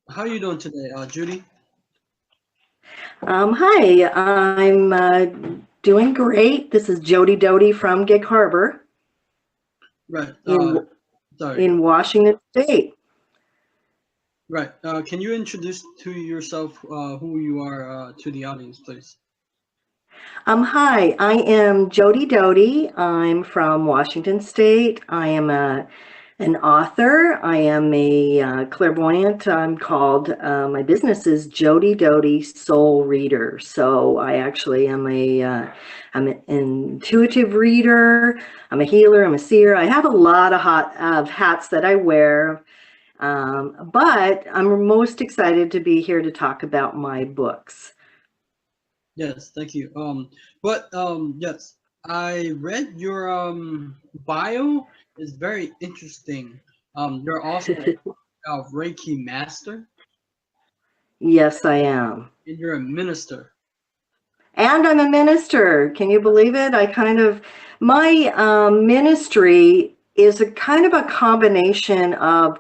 How are you doing today, Judy? Hi, I'm doing great. This is Jody Doty from Gig Harbor Right. in Sorry. in Washington State. Right. Can you introduce to yourself who you are to the audience, please? Hi, I am Jody Doty. I'm from Washington State. I am an author. I am a clairvoyant. I'm called, my business is Jody Doty Soul Reader. So I actually am I'm an intuitive reader. I'm a healer. I'm a seer. I have a lot of hats that I wear. But I'm most excited to be here to talk about my books. Yes, thank you. Yes, I read your bio. Is very interesting. You're also a Reiki master, Yes, I am. and you're a minister. And I'm a minister. Can you believe it? My ministry is a kind of a combination of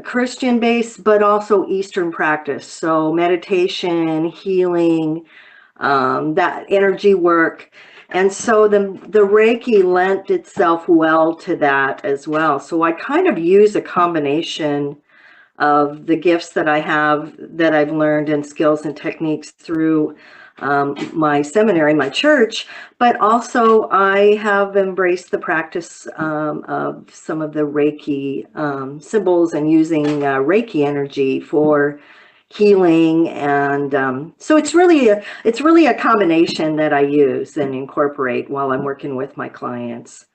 Christian based, but also Eastern practice. So meditation, healing, that energy work. And so the Reiki lent itself well to that as well. So I kind of use a combination of the gifts that I have that I've learned and skills and techniques through my seminary, my church, but also I have embraced the practice of some of the Reiki symbols and using Reiki energy for healing, and so it's really a combination that I use and incorporate while I'm working with my clients.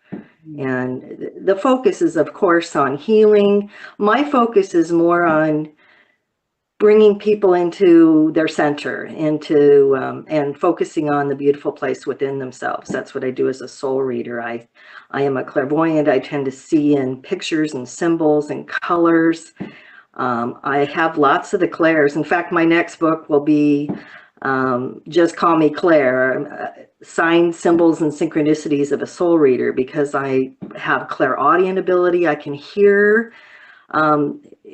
And the focus is, of course, on healing. My focus is more on bringing people into their center, and focusing on the beautiful place within themselves. That's what I do as a soul reader. I am a clairvoyant. I tend to see in pictures and symbols and colors. I have lots of the clairs. In fact, my next book will be Just Call Me Claire, signs, symbols, and synchronicities of a soul reader, because I have clairaudient ability. I can hear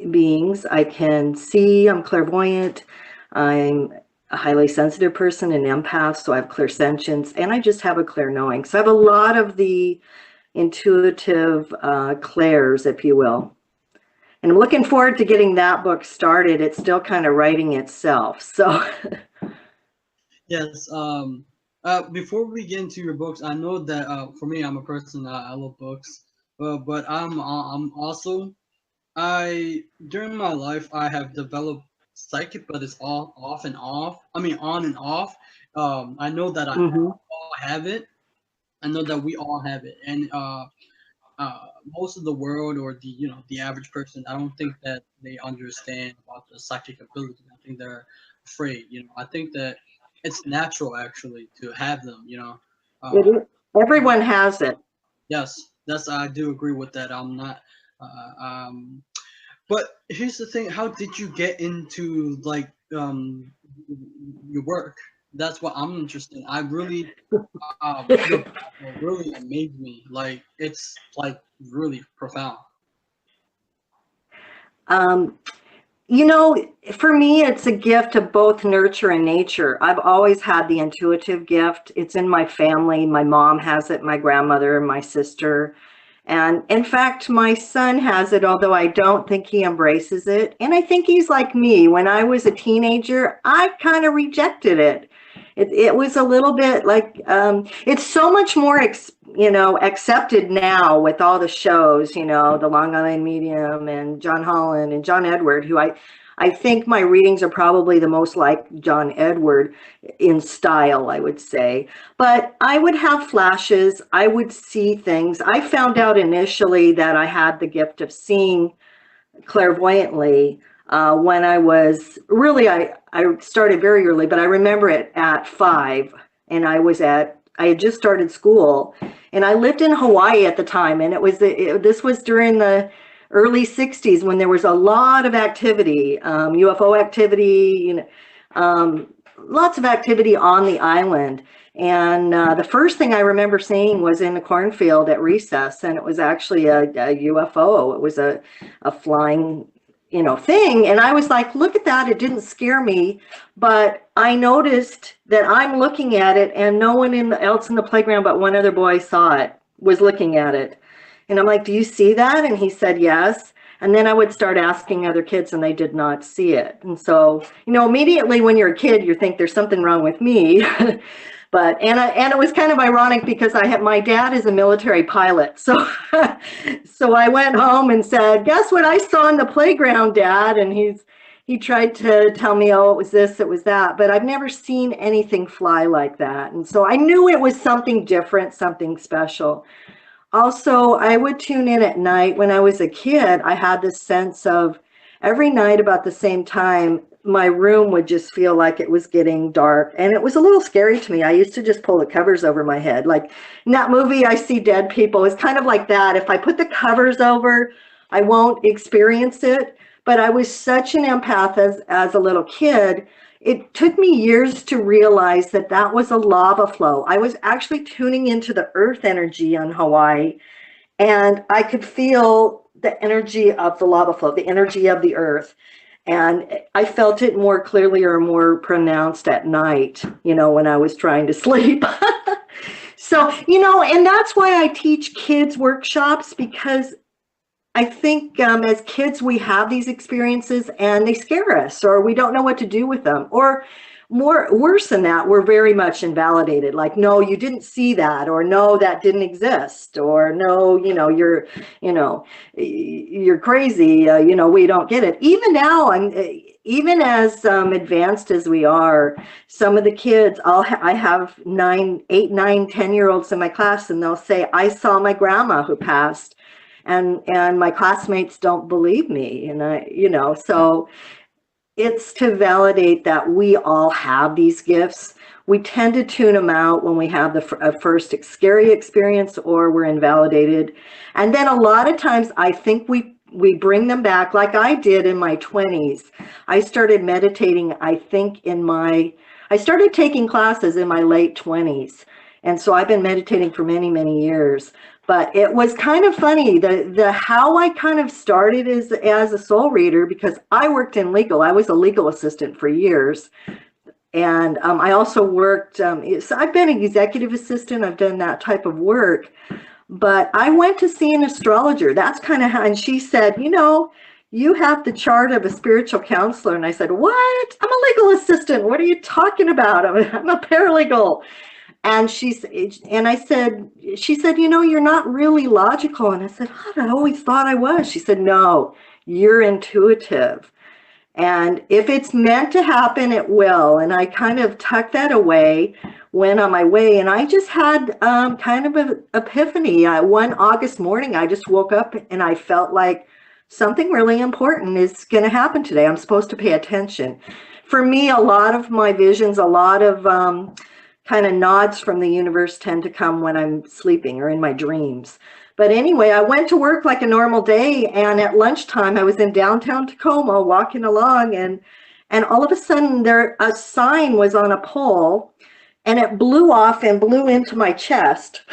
beings. I can see. I'm clairvoyant. I'm a highly sensitive person, an empath, so I have clairsentience, and I just have a clairknowing. So I have a lot of the intuitive clairs, if you will. And I'm looking forward to getting that book started. It's still kind of writing itself. So Yes. Before we get into your books, I know that for me, I'm a person I love books, but I'm also I during my life I have developed psychic, but it's all off and off. I mean, on and off. I know that I mhm. all have it. I know that we all have it, and most of the world or the average person, I don't think that they understand about the psychic ability. I think they're afraid. I think that it's natural actually to have them. Uh, Everyone has it. yes, that's I do agree with that. I'm not. Uh, um, But here's the thing: how did you get into like your work? That's what I'm interested in. I really your Bible really amazed me. Like it's like really profound. Um, You know, for me, it's a gift of both nurture and nature. I've always had the intuitive gift. It's in my family. My mom has it, my grandmother, my sister. And in fact, my son has it, although I don't think he embraces it. And I think he's like me. When I was a teenager, I kind of rejected it. It was a little bit like, it's so much more, accepted now with all the shows, the Long Island Medium and John Holland and John Edward, who I think my readings are probably the most like John Edward in style, I would say. But I would have flashes. I would see things. I found out initially that I had the gift of seeing clairvoyantly when I was really, I started very early, but I remember it at 5, and I had just started school, and I lived in Hawaii at the time, and this was during the early 60s, when there was a lot of activity, UFO activity, lots of activity on the island. And the first thing I remember seeing was in the cornfield at recess, and it was actually a UFO. It was a flying thing. And I was like, look at that. It didn't scare me, but I noticed that I'm looking at it and no one else in the playground but one other boy saw it, was looking at it. And I'm like, do you see that? And he said, yes. And then I would start asking other kids and they did not see it. And so, immediately when you're a kid, you think there's something wrong with me. But and it was kind of ironic because my dad is a military pilot, so so I went home and said, "Guess what I saw in the playground, Dad?" And he tried to tell me, "Oh, it was this, it was that," but I've never seen anything fly like that, and so I knew it was something different, something special. Also, I would tune in at night. When I was a kid, I had this sense of every night about the same time, my room would just feel like it was getting dark. And it was a little scary to me. I used to just pull the covers over my head. Like in that movie, I See Dead People. It's kind of like that. If I put the covers over, I won't experience it. But I was such an empath as a little kid. It took me years to realize that that was a lava flow. I was actually tuning into the earth energy on Hawaii, and I could feel the energy of the lava flow, the energy of the earth. And I felt it more clearly or more pronounced at night, when I was trying to sleep. So, and that's why I teach kids workshops, because I think as kids, we have these experiences and they scare us, or we don't know what to do with them, or worse than that, we're very much invalidated. Like, no, you didn't see that, or no, that didn't exist, or no, you're crazy. We don't get it. Even now, even as advanced as we are, some of the kids, I have 8, 9, 10-year-olds in my class, and they'll say, I saw my grandma who passed. And my classmates don't believe me. And so it's to validate that we all have these gifts. We tend to tune them out when we have the first scary experience or we're invalidated. And then a lot of times I think we bring them back, like I did in my 20s. I started meditating, I think I started taking classes in my late 20s. And so I've been meditating for many, many years. But it was kind of funny, how I kind of started as a soul reader, because I worked in legal. I was a legal assistant for years. And I also worked, so I've been an executive assistant. I've done that type of work. But I went to see an astrologer. That's kind of how, and she said, you have the chart of a spiritual counselor. And I said, what? I'm a legal assistant. What are you talking about? I'm a paralegal. And she said, you're not really logical. And I said, I always thought I was. She said, no, you're intuitive. And if it's meant to happen, it will. And I kind of tucked that away, went on my way. And I just had kind of an epiphany. One August morning, I just woke up and I felt like something really important is going to happen today. I'm supposed to pay attention. For me, a lot of my visions, a lot of kind of nods from the universe tend to come when I'm sleeping or in my dreams. But anyway, I went to work like a normal day, and at lunchtime I was in downtown Tacoma walking along, and all of a sudden a sign was on a pole, and it blew off and blew into my chest.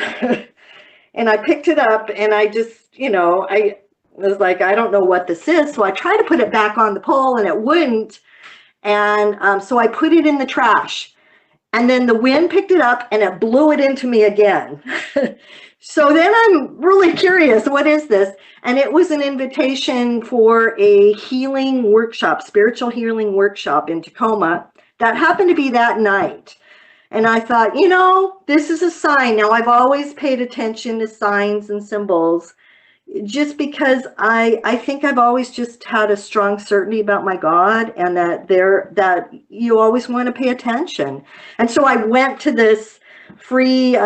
And I picked it up, and I just, I was like, I don't know what this is. So I tried to put it back on the pole, and it wouldn't. And so I put it in the trash. And then the wind picked it up and it blew it into me again. So then I'm really curious, what is this? And it was an invitation for a healing workshop, spiritual healing workshop in Tacoma that happened to be that night. And I thought, this is a sign. Now, I've always paid attention to signs and symbols, just because I think I've always just had a strong certainty about my God, and that you always want to pay attention. And so I went to this free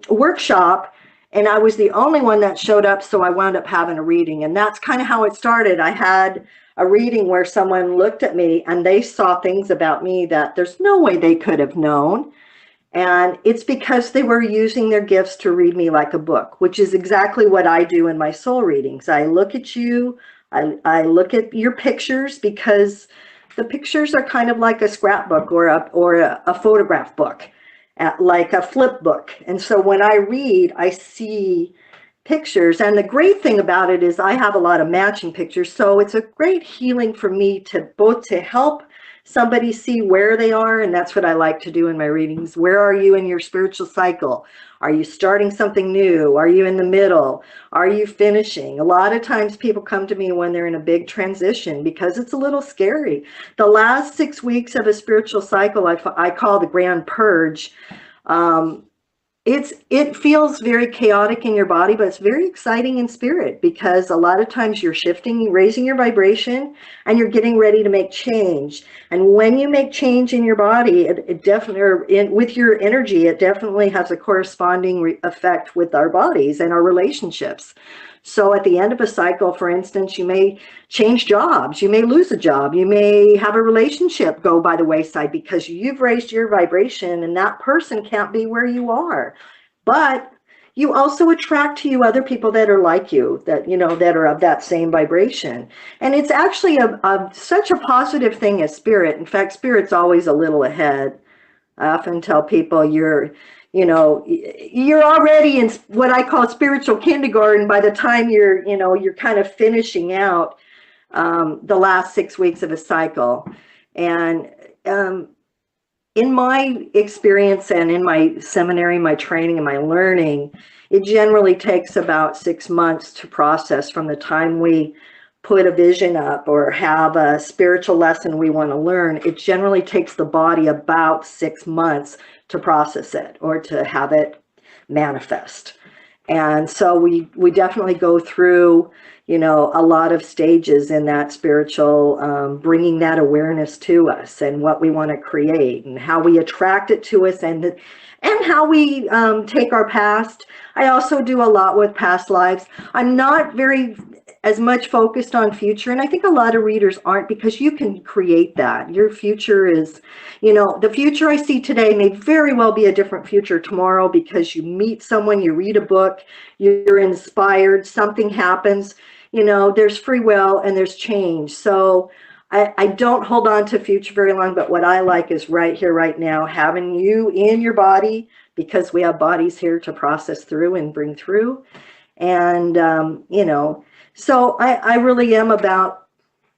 workshop, and I was the only one that showed up, so I wound up having a reading. And that's kind of how it started. I had a reading where someone looked at me and they saw things about me that there's no way they could have known. And it's because they were using their gifts to read me like a book, which is exactly what I do in my soul readings. I look at you, I look at your pictures, because the pictures are kind of like a scrapbook or a photograph book, like a flip book. And so when I read, I see pictures. And the great thing about it is I have a lot of matching pictures. So it's a great healing for me to both to help somebody see where they are. And that's what I like to do in my readings. Where are you in your spiritual cycle? Are you starting something new? Are you in the middle? Are you finishing? A lot of times people come to me when they're in a big transition because it's a little scary. The last 6 weeks of a spiritual cycle, I call the Grand Purge. It feels very chaotic in your body, but it's very exciting in spirit, because a lot of times you're shifting, raising your vibration, and you're getting ready to make change. And when you make change in your body, it definitely, or with your energy, it definitely has a corresponding effect with our bodies and our relationships. So at the end of a cycle, for instance, you may change jobs, you may lose a job, you may have a relationship go by the wayside because you've raised your vibration and that person can't be where you are. But you also attract to you other people that are like you, that, you know, that are of that same vibration. And it's actually such a positive thing as spirit. In fact, spirit's always a little ahead. I often tell people you're already in what I call spiritual kindergarten by the time you're kind of finishing out the last 6 weeks of a cycle. And in my experience and in my seminary, my training and my learning, it generally takes about 6 months to process from the time we put a vision up or have a spiritual lesson we want to learn. It generally takes the body about 6 months to process it or to have it manifest. And so we definitely go through, a lot of stages in that spiritual, bringing that awareness to us and what we want to create and how we attract it to us, and how we take our past. I also do a lot with past lives. I'm not very as much focused on future, and I think a lot of readers aren't, because you can create that. Your future is, the future I see today may very well be a different future tomorrow, because you meet someone, you read a book, you're inspired, something happens, there's free will and there's change. So I don't hold on to future very long, but what I like is right here, right now, having you in your body, because we have bodies here to process through and bring through. And, so I really am about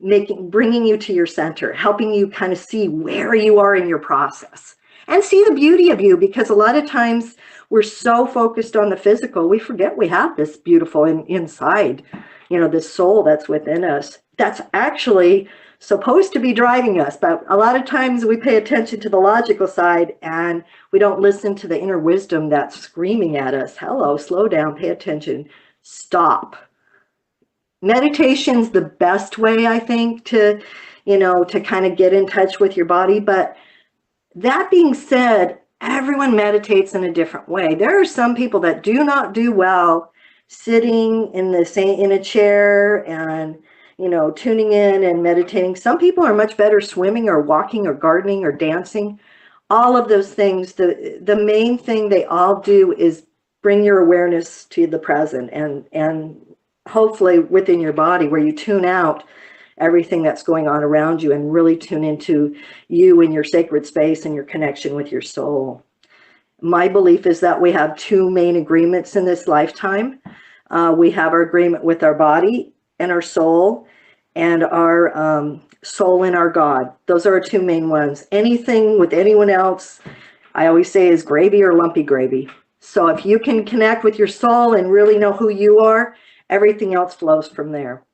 bringing you to your center, helping you kind of see where you are in your process and see the beauty of you, because a lot of times we're so focused on the physical, we forget we have this beautiful inside, this soul that's within us, that's actually supposed to be driving us. But a lot of times we pay attention to the logical side and we don't listen to the inner wisdom that's screaming at us. Hello, slow down, pay attention, stop. Meditation's the best way, I think, to kind of get in touch with your body. But that being said, everyone meditates in a different way. There are some people that do not do well sitting in a chair and tuning in and meditating. Some people are much better swimming or walking or gardening or dancing. All of those things, the main thing they all do is bring your awareness to the present and hopefully within your body, where you tune out everything that's going on around you and really tune into you and your sacred space and your connection with your soul. My belief is that we have two main agreements in this lifetime. We have our agreement with our body and our soul, and our soul and our God. Those are our two main ones. Anything with anyone else, I always say, is gravy or lumpy gravy. So if you can connect with your soul and really know who you are, everything else flows from there.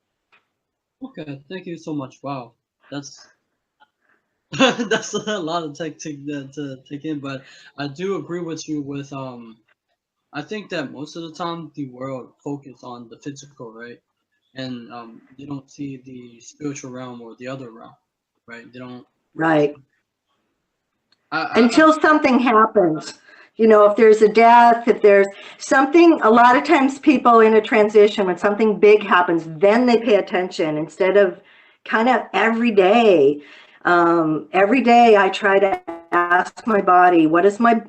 Okay, thank you so much. Wow, that's that's a lot of to take in, but I do agree with you with I think that most of the time the world focus on the physical, right? And they don't see the spiritual realm or the other realm, right? They don't. Right. I Until something happens. If there's a death, if there's something, a lot of times people in a transition, when something big happens, then they pay attention instead of kind of every day. Every day I try to ask my body, what is my,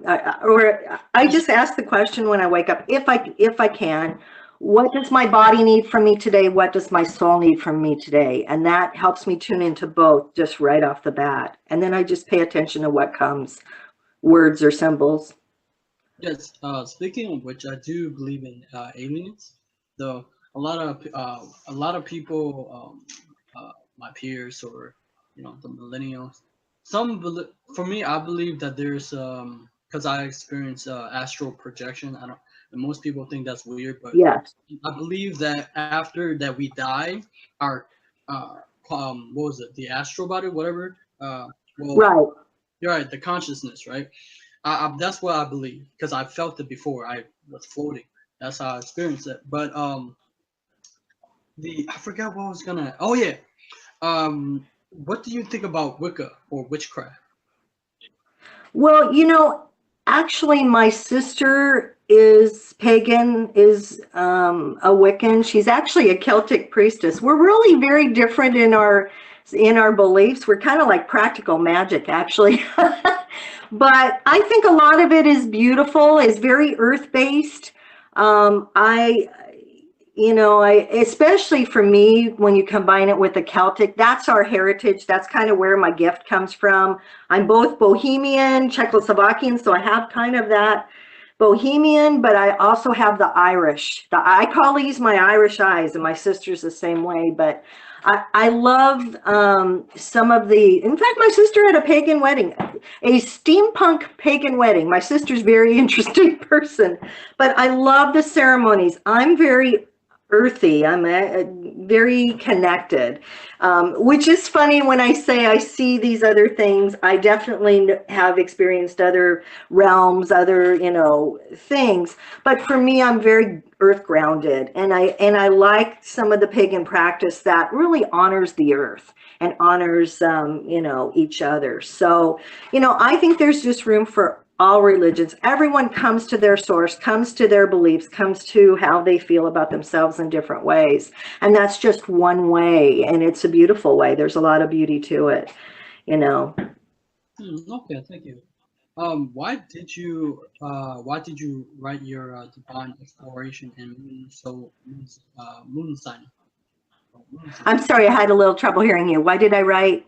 or I just ask the question when I wake up, if I can, what does my body need from me today? What does my soul need from me today? And that helps me tune into both just right off the bat. And then I just pay attention to what comes, words or symbols. Yes. Speaking of which, I do believe in aliens. the a lot of people, my peers or the millennials, for me, I believe that there's because I experience astral projection. I don't. And most people think that's weird, but Yes. I believe that after that we die, our what was it, the astral body, whatever. Well, Right. you're right, the consciousness, right? That's what I believe because I felt it before. I was floating. That's how I experienced it. But I forgot what I was gonna. Oh yeah. What do you think about Wicca or witchcraft? Well, actually, my sister is pagan, is a Wiccan. She's actually a Celtic priestess. We're really very different in our beliefs. We're kind of like practical magic, actually. But I think a lot of it is beautiful, is very earth-based. I especially for me, when you combine it with the Celtic, that's our heritage. That's kind of where my gift comes from. I'm both Bohemian, Czechoslovakian, so I have kind of that Bohemian, but I also have the Irish. I call these my Irish eyes, and my sister's the same way. But I love some of in fact, my sister had a pagan wedding, a steampunk pagan wedding. My sister's a very interesting person, but I love the ceremonies. I'm very earthy. I'm very connected, which is funny when I say I see these other things. I definitely have experienced other realms, other things. But for me, I'm very earth grounded, and I like some of the pagan practice that really honors the earth and honors each other. So I think there's just room for all religions. Everyone comes to their source, comes to their beliefs, comes to how they feel about themselves in different ways. And that's just one way, and it's a beautiful way. There's a lot of beauty to it, Okay, thank you. Why did you write your divine exploration and moon sign? Moon sign. I'm sorry, I had a little trouble hearing you. Why did I write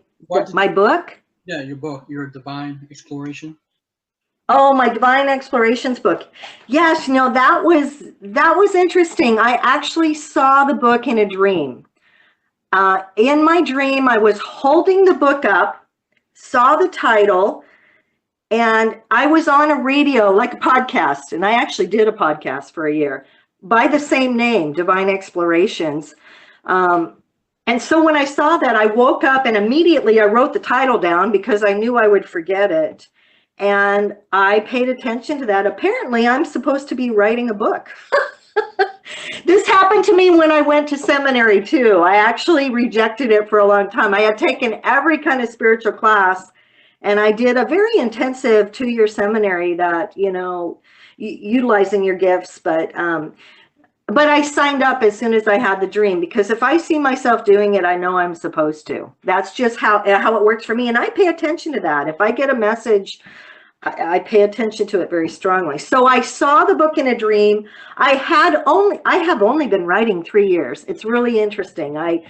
my book? Yeah, your book, your divine exploration. Oh, my Divine Explorations book. Yes, that was interesting. I actually saw the book in a dream. In my dream, I was holding the book up, saw the title, and I was on a radio, like a podcast, and I actually did a podcast for a year by the same name, Divine Explorations. And so when I saw that, I woke up and immediately I wrote the title down because I knew I would forget it. And I paid attention to that. Apparently, I'm supposed to be writing a book. This happened to me when I went to seminary, too. I actually rejected it for a long time. I had taken every kind of spiritual class, and I did a very intensive 2-year seminary that, utilizing your gifts. But I signed up as soon as I had the dream, because if I see myself doing it, I know I'm supposed to. That's just how it works for me. And I pay attention to that. If I get a message, I pay attention to it very strongly. So I saw the book in a dream. I have only been writing 3 years. It's really interesting. I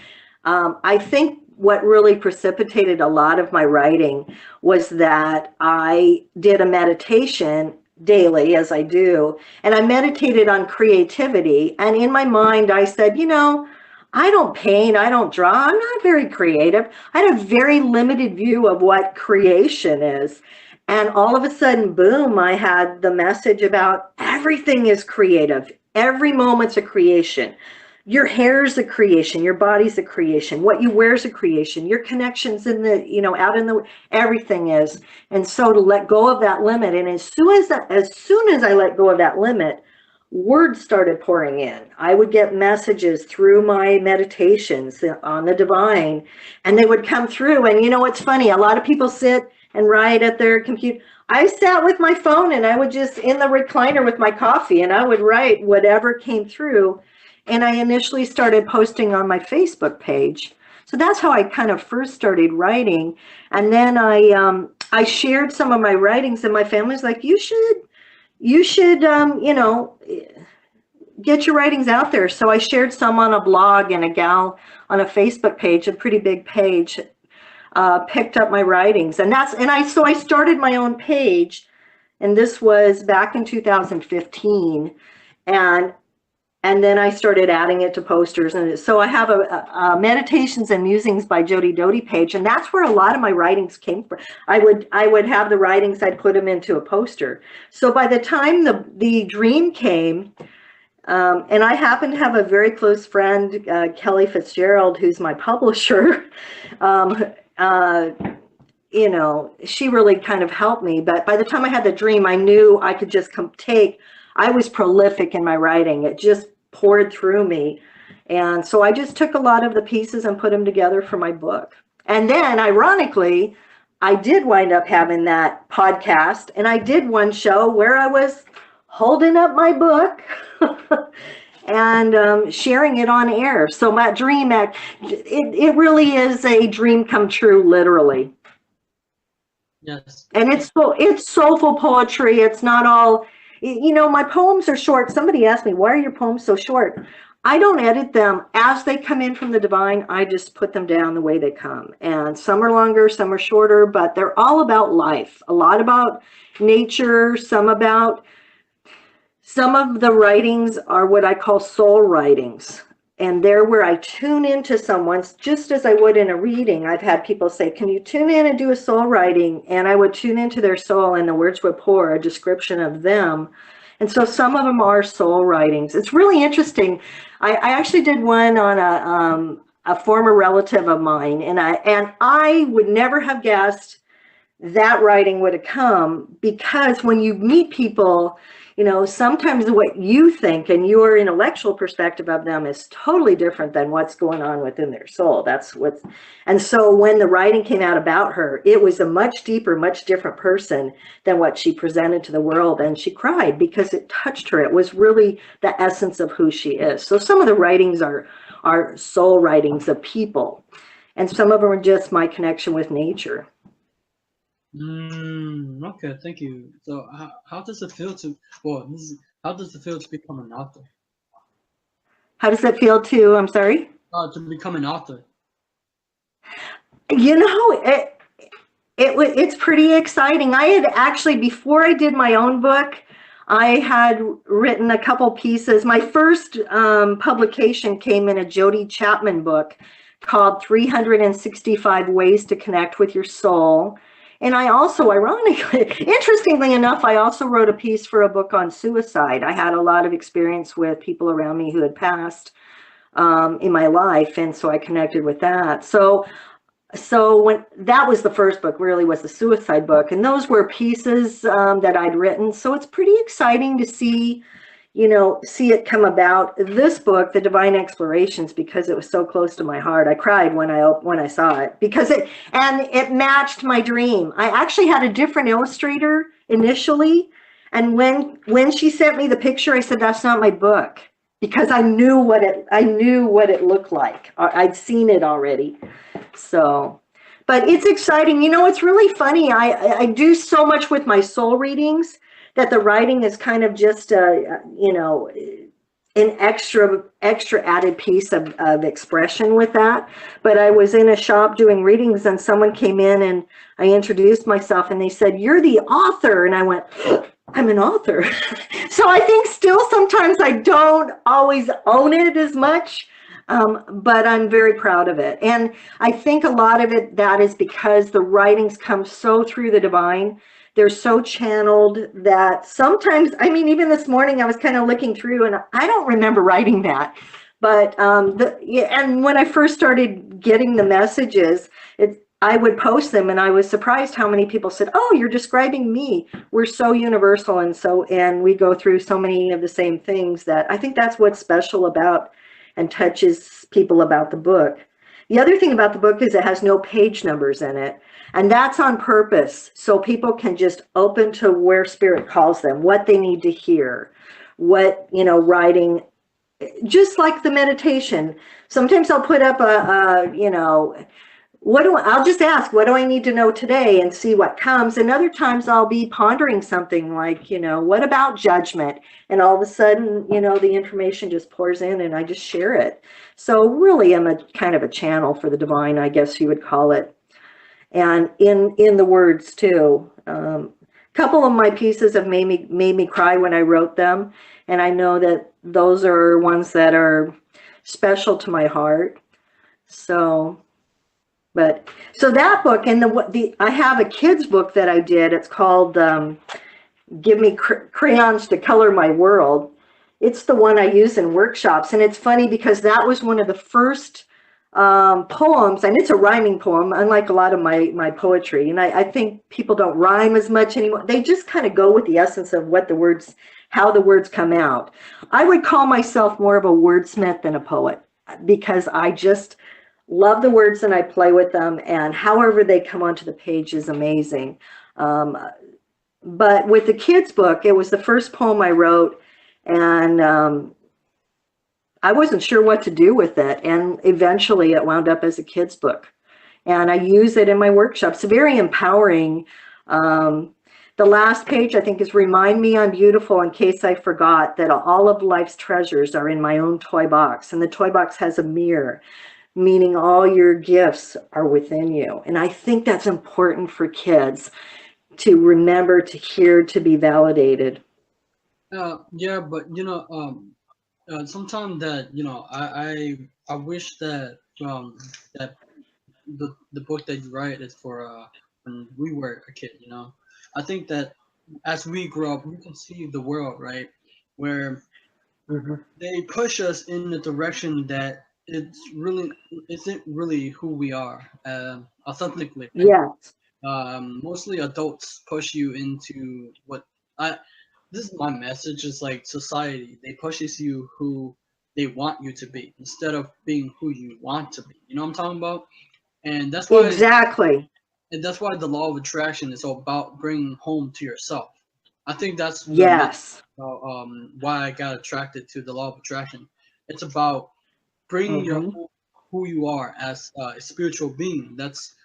think what really precipitated a lot of my writing was that I did a meditation daily, as I do, and I meditated on creativity. And in my mind, I said, I don't paint, I don't draw, I'm not very creative. I had a very limited view of what creation is. And all of a sudden, boom, I had the message about everything is creative. Every moment's a creation. Your hair's a creation, your body's a creation, what you wear's a creation, your connections in the, out in the, everything is. And so to let go of that limit, and as soon as I let go of that limit, words started pouring in. I would get messages through my meditations on the divine, and they would come through. And what's funny, a lot of people sit and write at their computer. I sat with my phone, and I would just in the recliner with my coffee, and I would write whatever came through. And I initially started posting on my Facebook page. So that's how I kind of first started writing. And then I shared some of my writings, and my family's like, you should get your writings out there. So I shared some on a blog, and a gal on a Facebook page, a pretty big page, picked up my writings. So I started my own page, and this was back in 2015. And And then I started adding it to posters. And so I have a Meditations and Musings by Jody Doty page, and that's where a lot of my writings came from. I would have the writings, I'd put them into a poster. So by the time the dream came, and I happen to have a very close friend, Kelly Fitzgerald, who's my publisher. You know, she really kind of helped me. But by the time I had the dream, I knew I could just I was prolific in my writing. It just poured through me. And so I just took a lot of the pieces and put them together for my book. And then, ironically, I did wind up having that podcast, and I did one show where I was holding up my book and sharing it on air. So my dream, it really is a dream come true, literally. Yes. And it's soulful poetry. It's not all, you know, my poems are short. Somebody asked me, why are your poems so short? I don't edit them. As they come in from the divine, I just put them down the way they come. And some are longer, some are shorter, but they're all about life. A lot about nature, some of the writings are what I call soul writings. And they're where I tune into someone's, just as I would in a reading. I've had people say, can you tune in and do a soul writing? And I would tune into their soul, and the words would pour a description of them. And so some of them are soul writings. It's really interesting. I actually did one on a former relative of mine, and I would never have guessed that writing would have come, because when you meet people, you know, sometimes what you think and your intellectual perspective of them is totally different than what's going on within their soul. And so when the writing came out about her, it was a much deeper, much different person than what she presented to the world. And she cried because it touched her. It was really the essence of who she is. So some of the writings are soul writings of people, and some of them are just my connection with nature. Okay, thank you. So how does it feel to, how does it feel to become an author? How does it feel to, I'm sorry? To become an author. You know, it's pretty exciting. I had actually, before I did my own book, I had written a couple pieces. My first publication came in a Jody Chapman book called 365 Ways to Connect with Your Soul. And I also, ironically, interestingly enough, I also wrote a piece for a book on suicide. I had a lot of experience with people around me who had passed in my life, and so I connected with that. So when that was the first book, really was the suicide book, and those were pieces that I'd written. So it's pretty exciting to see it come about. This book, The Divine Explorations, because it was so close to my heart. I cried when I saw it, because it matched my dream. I actually had a different illustrator initially, and when she sent me the picture, I said, that's not my book, because I knew what it looked like. I'd seen it already. So, but it's exciting. You know, it's really funny. I do so much with my soul readings that the writing is kind of just an extra added piece of expression with that. But I was in a shop doing readings, and someone came in and I introduced myself, and they said, you're the author. And I went, I'm an author. So I think still sometimes I don't always own it as much, but I'm very proud of it. And I think a lot of it, that is because the writings come so through the divine. They're so channeled that sometimes, I mean, even this morning I was kind of looking through and I don't remember writing that. But and when I first started getting the messages, I would post them, and I was surprised how many people said, oh, you're describing me. We're so universal, and we go through so many of the same things, that I think that's what's special about and touches people about the book. The other thing about the book is it has no page numbers in it. And that's on purpose, so people can just open to where spirit calls them, what they need to hear, what, writing, just like the meditation. Sometimes I'll put up I'll just ask, what do I need to know today, and see what comes. And other times I'll be pondering something like, what about judgment? And all of a sudden, the information just pours in and I just share it. So really I'm a kind of a channel for the divine, I guess you would call it. And in the words too, couple of my pieces have made me cry when I wrote them, and I know that those are ones that are special to my heart. So, so that book, and I have a kids book that I did. It's called Give Me Crayons to Color My World. It's the one I use in workshops, and it's funny because that was one of the first poems, and it's a rhyming poem, unlike a lot of my poetry. And I think people don't rhyme as much anymore. They just kind of go with the essence of what the words, how the words come out. I would call myself more of a wordsmith than a poet, because I just love the words and I play with them, and however they come onto the page is amazing. But with the kids book, it was the first poem I wrote, and I wasn't sure what to do with it, and eventually it wound up as a kids book, and I use it in my workshops. Very empowering. The last page, I think, is "Remind me I'm beautiful in case I forgot that all of life's treasures are in my own toy box." And the toy box has a mirror, meaning all your gifts are within you. And I think that's important for kids to remember, to hear, to be validated. Yeah, but sometimes that I wish that that the book that you write is for when we were a kid. I think that as we grow up, we can see the world, right, where they push us in the direction that isn't really who we are authentically, right? Yes, Mostly adults push you into what I. This is my message. Is like society. They pushes you who they want you to be instead of being who you want to be. You know what I'm talking about? And that's why exactly. the law of attraction is all about bringing home to yourself. I think that's the myth Yes. about why I got attracted to the law of attraction. It's about bringing your who you are as a spiritual being. That's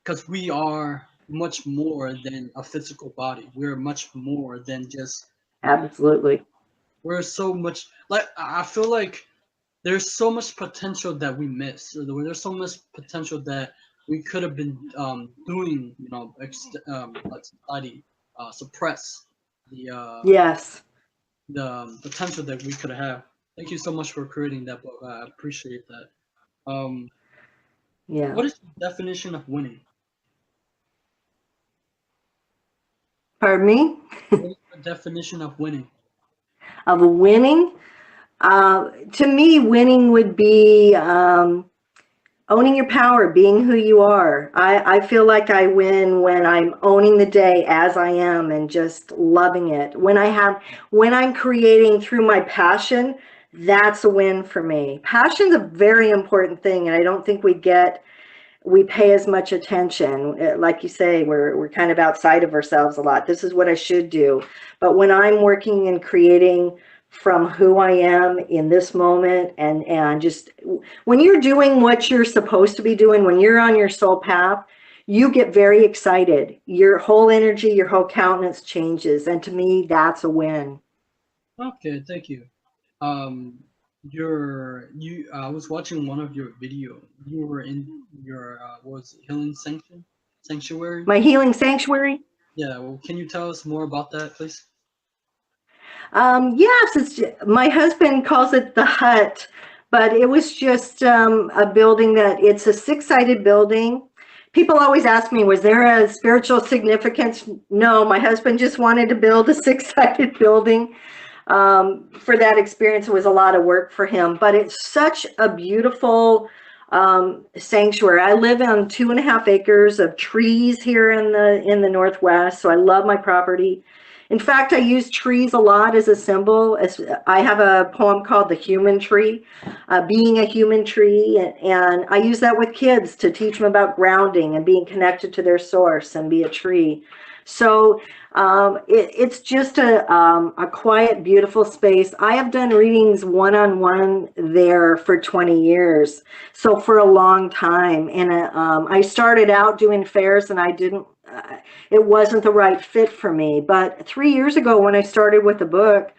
because we are much more than a physical body. We're much more than just. Absolutely. We're so much like I feel like there's so much potential that we miss. There's so much potential that we could have been doing. Let society suppress Yes. the potential that we could have. Thank you so much for creating that book. I appreciate that. Um, Yeah. what is the definition of winning? Pardon me? What is the definition of winning? Of winning? To me, winning would be owning your power, being who you are. I feel like I win when I'm owning the day as I am and just loving it. When I'm creating through my passion, that's a win for me. Passion's a very important thing, and I don't think we pay as much attention. Like you say, we're kind of outside of ourselves a lot. This is what I should do. But when I'm working and creating from who I am in this moment, and just when you're doing what you're supposed to be doing, when you're on your soul path, you get very excited. Your whole energy, your whole countenance changes. And to me, that's a win. Okay, thank you. Um, I was watching one of your video. You were in your what was it, healing sanctuary? My healing sanctuary. Yeah. Well, can you tell us more about that, please? Yes, my husband calls it the hut, but it was just a building it's a six-sided building. People always ask me, was there a spiritual significance? No, my husband just wanted to build a six-sided building. For that experience, it was a lot of work for him, but it's such a beautiful sanctuary. I live on 2.5 acres of trees here in the Northwest, so I love my property. In fact, I use trees a lot as a symbol. I have a poem called The Human Tree, being a human tree, and I use that with kids to teach them about grounding and being connected to their source and be a tree. So it's just a quiet, beautiful space. I have done readings one-on-one there for 20 years, so for a long time. And I started out doing fairs, and I didn't. It wasn't the right fit for me. But 3 years ago, when I started with the book,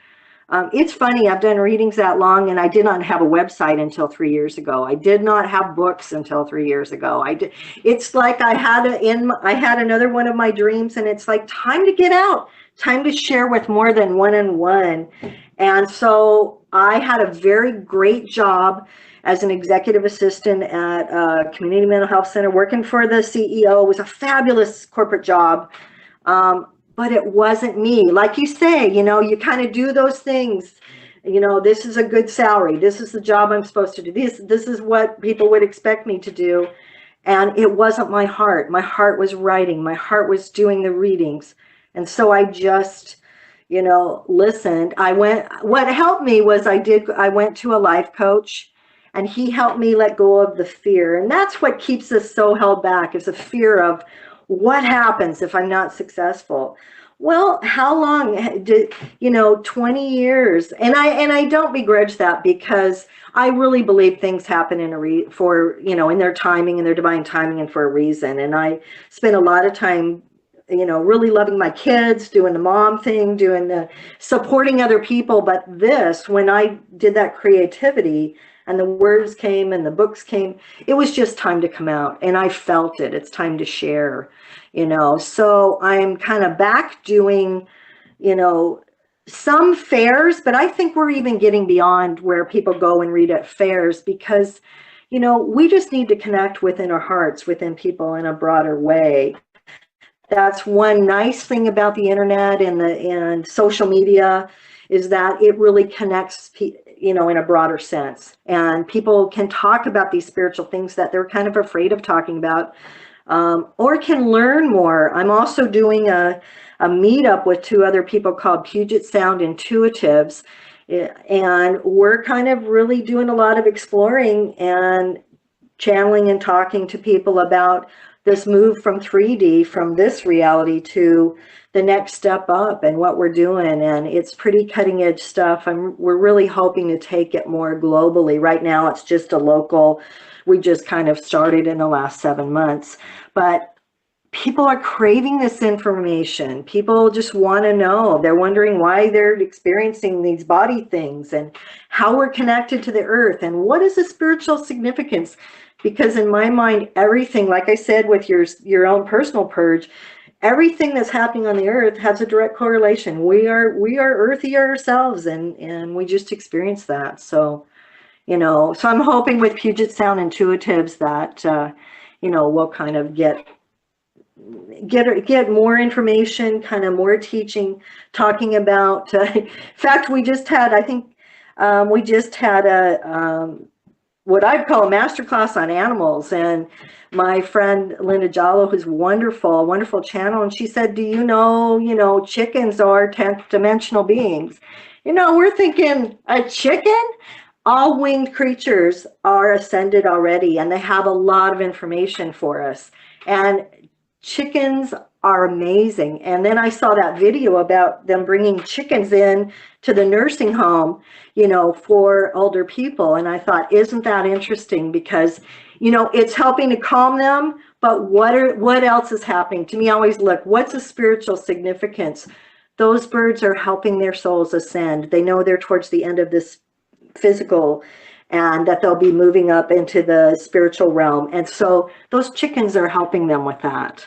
It's funny, I've done readings that long, and I did not have a website until 3 years ago. I did not have books until 3 years ago. It's like I had another one of my dreams, and it's like time to get out, time to share with more than one and one. And so I had a very great job as an executive assistant at a community mental health center, working for the CEO. It was a fabulous corporate job. But it wasn't me. Like you say, you kind of do those things. This is a good salary. This is the job I'm supposed to do. This is what people would expect me to do. And it wasn't my heart. My heart was writing. My heart was doing the readings. And so I just, listened. What helped me was I went to a life coach, and he helped me let go of the fear. And that's what keeps us so held back, is the fear of what happens if I'm not successful. Well, how long did 20 years? And I don't begrudge that, because I really believe things happen in their timing, in their divine timing, and for a reason. And I spent a lot of time really loving my kids, doing the mom thing, doing the supporting other people. But when I did that creativity, and the words came and the books came, it was just time to come out. And I felt it. It's time to share, So I'm kind of back doing, some fairs, but I think we're even getting beyond where people go and read at fairs, because, we just need to connect within our hearts, within people, in a broader way. That's one nice thing about the internet and social media, is that it really connects in a broader sense. And people can talk about these spiritual things that they're kind of afraid of talking about, or can learn more. I'm also doing a meetup with two other people called Puget Sound Intuitives. And we're kind of really doing a lot of exploring and channeling and talking to people about this move from 3D, from this reality, to the next step up, and what we're doing. And it's pretty cutting edge stuff. We're really hoping to take it more globally. Right now, it's just a local. We just kind of started in the last 7 months, but people are craving this information. People just want to know. They're wondering why they're experiencing these body things, and how we're connected to the earth, and what is the spiritual significance. Because in my mind, everything, like I said, with your own personal purge, everything that's happening on the earth has a direct correlation. We are earthy ourselves, and we just experience that. So, so I'm hoping with Puget Sound Intuitives that, we'll kind of get more information, kind of more teaching, talking about, in fact, we just had a, what I'd call a masterclass on animals. And my friend Linda Jallo, who's wonderful channel, and she said, do you know, chickens are 10th dimensional beings? We're thinking, a chicken? All winged creatures are ascended already, and they have a lot of information for us. And chickens are amazing. And then I saw that video about them bringing chickens in to the nursing home, for older people. And I thought, isn't that interesting? Because, it's helping to calm them, but what else is happening? To me, I always look, what's the spiritual significance? Those birds are helping their souls ascend. They know they're towards the end of this physical, and that they'll be moving up into the spiritual realm. And so those chickens are helping them with that.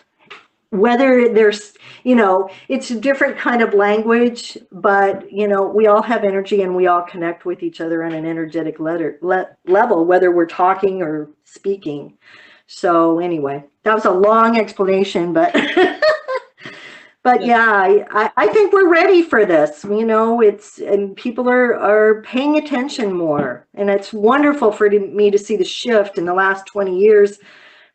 Whether there's, it's a different kind of language, but, we all have energy, and we all connect with each other on an energetic level, whether we're talking or speaking. So anyway, that was a long explanation, but but yeah, I think we're ready for this. And people are paying attention more, and it's wonderful for me to see the shift in the last 20 years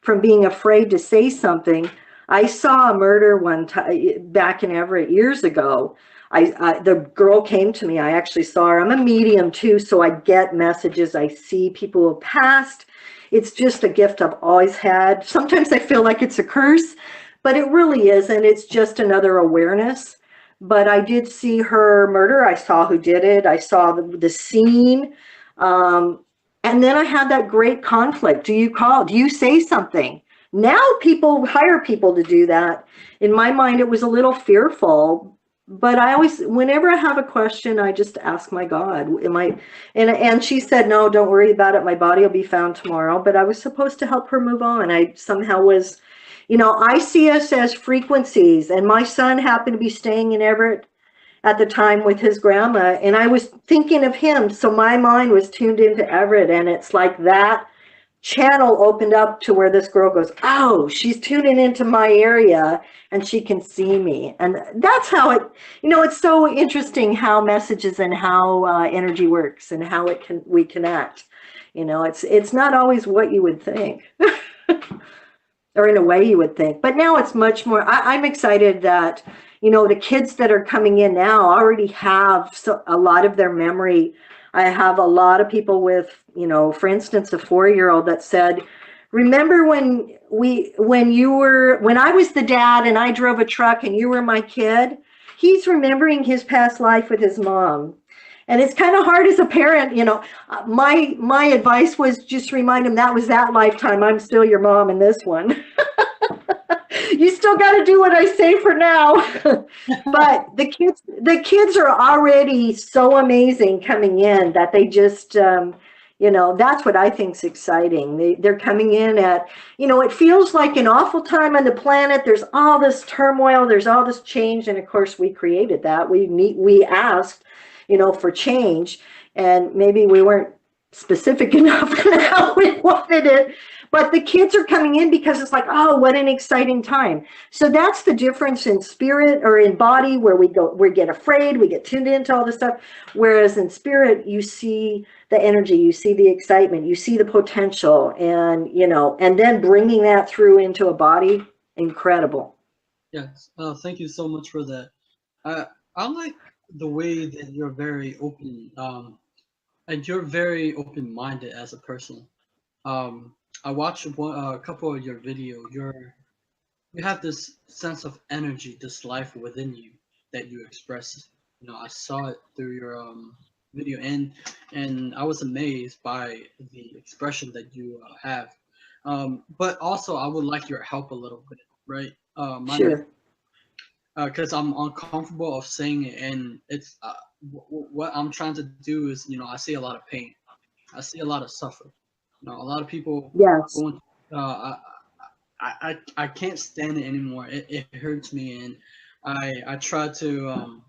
from being afraid to say something. I saw a murder one time back in Everett years ago. The girl came to me. I actually saw her. I'm a medium too, so I get messages. I see people who have passed. It's just a gift I've always had. Sometimes I feel like it's a curse, but it really isn't. It's just another awareness. But I did see her murder. I saw who did it. I saw the scene. And then I had that great conflict. Do you call? Do you say something? Now people hire people to do that. In my mind, it was a little fearful, but I always, whenever I have a question, I just ask my God, am I, and she said, no, don't worry about it. My body will be found tomorrow. But I was supposed to help her move on. I somehow was, I see us as frequencies, and my son happened to be staying in Everett at the time with his grandma, and I was thinking of him. So my mind was tuned into Everett, and it's like that channel opened up to where this girl goes, oh, she's tuning into my area and she can see me. And that's how it, it's so interesting how messages and how energy works and how we connect. It's not always what you would think. Or in a way you would think, but now it's much more. I'm excited that the kids that are coming in now already have a lot of their memory. I have a lot of people with, for instance, a 4-year-old that said, remember when I was the dad and I drove a truck and you were my kid? He's remembering his past life with his mom. And it's kind of hard as a parent, my advice was just remind him that was that lifetime. I'm still your mom in this one. You still got to do what I say for now. But the kids are already so amazing coming in that they just, that's what I think is exciting. They're coming in at, it feels like an awful time on the planet. There's all this turmoil. There's all this change. And of course, we created that. We asked, for change. And maybe we weren't specific enough in how we wanted it. But the kids are coming in because it's like, oh, what an exciting time. So that's the difference in spirit or in body, where we get afraid, we get tuned into all this stuff. Whereas in spirit, you see the energy, you see the excitement, you see the potential, and, and then bringing that through into a body, incredible. Yes. Thank you so much for that. I like the way that you're very open, and you're very open-minded as a person. I watched a couple of your video. You have this sense of energy, this life within you that you express. I saw it through your video, and I was amazed by the expression that you have. But also, I would like your help a little bit, right? Sure. Because I'm uncomfortable of saying it, and it's what I'm trying to do is, I see a lot of pain, I see a lot of suffering. A lot of people Yes. going. I can't stand it anymore. It hurts me, and I try to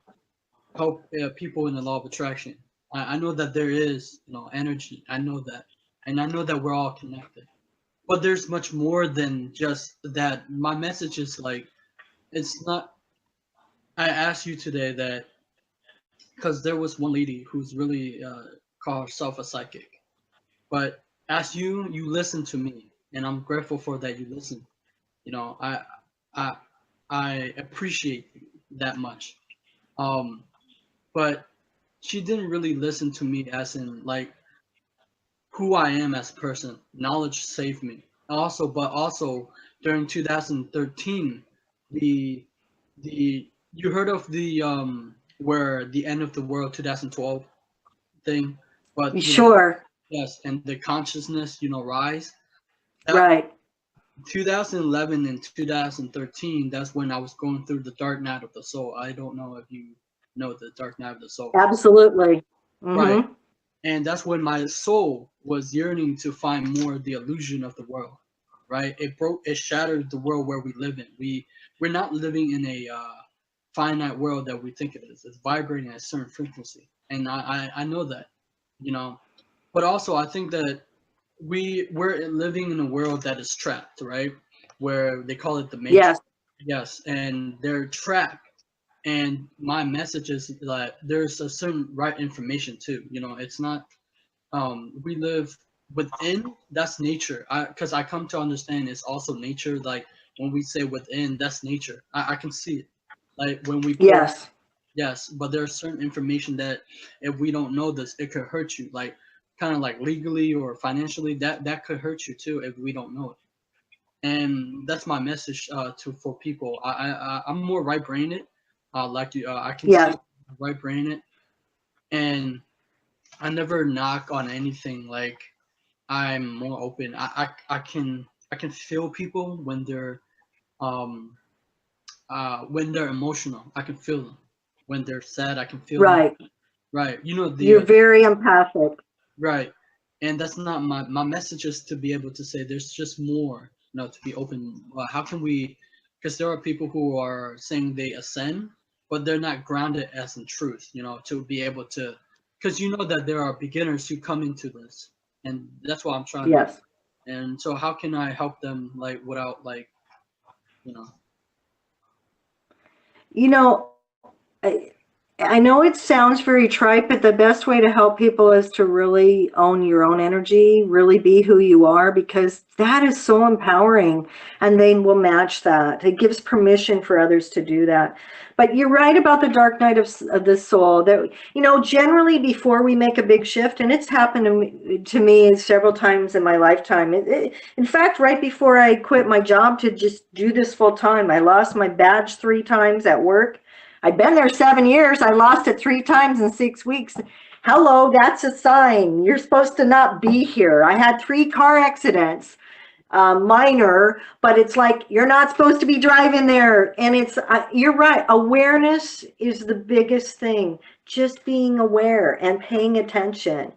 help people in the law of attraction. I know that there is energy. I know that, and I know that we're all connected. But there's much more than just that. My message is like, it's not. I asked you today that because there was one lady who's really called herself a psychic, but as you listen to me, and I'm grateful for that you listen. I I I appreciate you that much. Um, but she didn't really listen to me as in like who I am as a person. Knowledge saved me. But also during 2013, the you heard of the where the end of the world 2012 thing, but Sure. yes, and the consciousness rise. That Right. 2011 and 2013, that's when I was going through the dark night of the soul. I don't know if you know the dark night of the soul. Absolutely. Right. Mm-hmm. And that's when my soul was yearning to find more of the illusion of the world. Right. It shattered the world where we live in. We're not living in a finite world that we think it is. It's vibrating at a certain frequency. And I know that, but also I think that we're living in a world that is trapped, right? Where they call it the matrix. Yes. Yes, and they're trapped. And my message is that there's a certain right information too. It's not we live within, that's nature. Because I come to understand it's also nature. Like when we say within, that's nature. I can see it. Like when we put Yes. yes, but there's certain information that if we don't know this, it could hurt you. Like kind of like legally or financially, that could hurt you too if we don't know it. And that's my message to for people. I'm more right brained. Like you, I can Yes. see right brained, and I never knock on anything. Like I'm more open. I can feel people um when they're emotional. I can feel them. when they're sad, I can feel them. Right. Right. You know, You're very empathic. right. And that's not my message is to be able to say there's just more, to be open. How can we, because there are people who are saying they ascend, but they're not grounded as in truth, to be able to, because you know that there are beginners who come into this, and that's what I'm trying to, Yes. and so how can I help them, like, without, like, you know, You know, I, I know it sounds very trite, but the best way to help people is to really own your own energy, really be who you are, because that is so empowering and they will match that. It gives permission for others to do that. But you're right about the dark night of the soul that, generally before we make a big shift, and it's happened to me several times in my lifetime. In fact, right before I quit my job to just do this full time, I lost my badge 3 times at work. I'd been there 7 years. I lost it 3 times in 6 weeks. Hello, that's a sign. You're supposed to not be here. I had 3 car accidents, minor, but it's like, you're not supposed to be driving there. And you're right. Awareness is the biggest thing. Just being aware and paying attention.